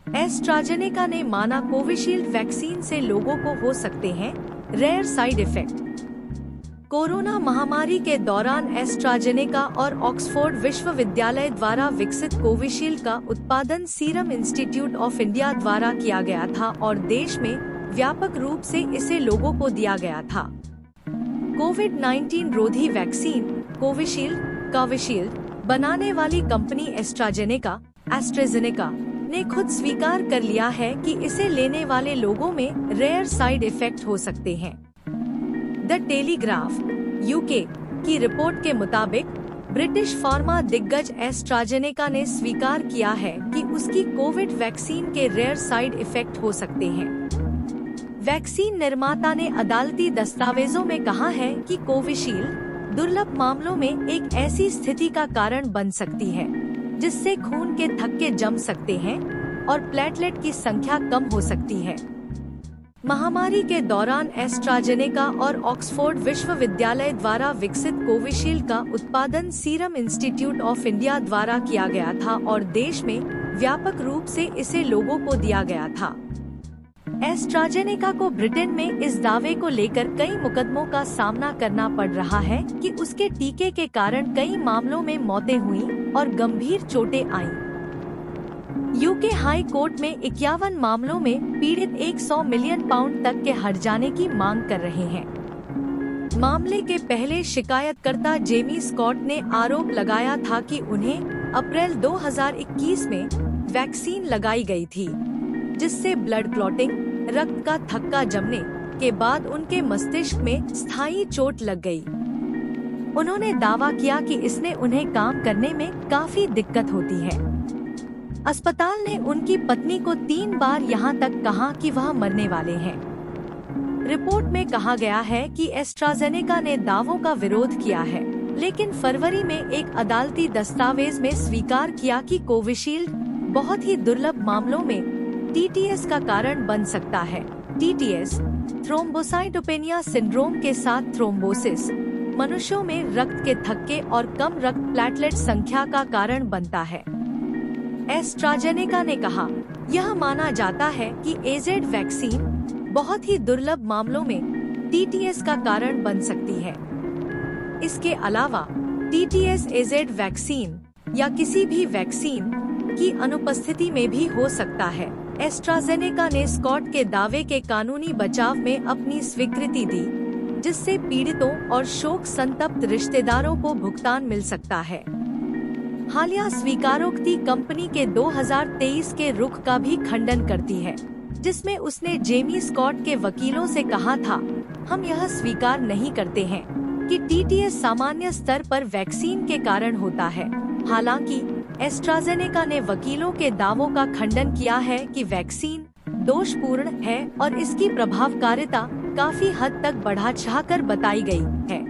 AstraZeneca ने माना Covishield vaccine से लोगों को हो सकते हैं रेयर साइड इफेक्ट। कोरोना महामारी के दौरान एस्ट्राजेनेका और ऑक्सफोर्ड विश्वविद्यालय द्वारा विकसित कोविशील्ड का उत्पादन सीरम इंस्टीट्यूट ऑफ इंडिया द्वारा किया गया था और देश में व्यापक रूप से इसे लोगों को दिया गया था। कोविड-19 रोधी वैक्सीन कोविशील्ड बनाने वाली कंपनी एस्ट्राजेनेका ने खुद स्वीकार कर लिया है कि इसे लेने वाले लोगों में रेयर साइड इफेक्ट हो सकते हैं। द टेलीग्राफ यूके की रिपोर्ट के मुताबिक ब्रिटिश फार्मा दिग्गज एस्ट्राजेनेका ने स्वीकार किया है कि उसकी कोविड वैक्सीन के रेयर साइड इफेक्ट हो सकते हैं। वैक्सीन निर्माता ने अदालती दस्तावेजों में कहा है कि कोविशील्ड दुर्लभ मामलों में एक ऐसी स्थिति का कारण बन सकती है जिससे खून के थक्के जम सकते हैं और प्लेटलेट की संख्या कम हो सकती है। महामारी के दौरान एस्ट्राजेनेका और ऑक्सफोर्ड विश्वविद्यालय द्वारा विकसित कोविशील्ड का उत्पादन सीरम इंस्टीट्यूट ऑफ इंडिया द्वारा किया गया था और देश में व्यापक रूप से इसे लोगों को दिया गया था। एस्ट्राजेनेका को ब्रिटेन में इस दावे को लेकर कई मुकदमों का सामना करना पड़ रहा है कि उसके टीके के कारण कई मामलों में मौतें हुईं और गंभीर चोटें आईं। यूके हाई कोर्ट में 51 मामलों में पीड़ित 100 मिलियन पाउंड तक के हर्जाने जाने की मांग कर रहे हैं। मामले के पहले शिकायतकर्ता जेमी स्कॉट ने आरोप लगाया था कि उन्हें अप्रैल 2021 में वैक्सीन लगाई गई थी, जिससे ब्लड क्लॉटिंग रक्त का थक्का जमने के बाद उनके मस्तिष्क में स्थायी चोट लग गई। उन्होंने दावा किया कि इसने उन्हें काम करने में काफी दिक्कत होती है। अस्पताल ने उनकी पत्नी को 3 बार यहां तक कहा कि वह मरने वाले हैं। रिपोर्ट में कहा गया है कि एस्ट्राजेनेका ने दावों का विरोध किया है, लेकिन फरवरी में एक अदालती दस्तावेज में स्वीकार किया कि कोविशील्ड बहुत ही दुर्लभ मामलों में टीटीएस का कारण बन सकता है। टीटीएस थ्रोम्बोसाइटोपेनिया सिंड्रोम के साथ थ्रोम्बोसिस मनुष्यों में रक्त के थक्के और कम रक्त प्लेटलेट संख्या का कारण बनता है। एस्ट्राजेनेका ने कहा, यह माना जाता है कि एजेड वैक्सीन बहुत ही दुर्लभ मामलों में टीटीएस का कारण बन सकती है। इसके अलावा टीटीएस एजेड वैक्सीन या किसी भी वैक्सीन की अनुपस्थिति में भी हो सकता है। एस्ट्राजेनेका ने स्कॉट के दावे के कानूनी बचाव में अपनी स्वीकृति दी, जिससे पीड़ितों और शोक संतप्त रिश्तेदारों को भुगतान मिल सकता है। हालिया स्वीकारोक्ति कंपनी के 2023 के रुख का भी खंडन करती है, जिसमें उसने जेमी स्कॉट के वकीलों से कहा था, हम यह स्वीकार नहीं करते हैं कि टीटीएस सामान्य स्तर पर वैक्सीन के कारण होता है। हालांकि एस्ट्राजेनेका ने वकीलों के दावों का खंडन किया है कि वैक्सीन दोषपूर्ण है और इसकी प्रभावकारिता काफी हद तक बढ़ा चढ़ाकर बताई गई है।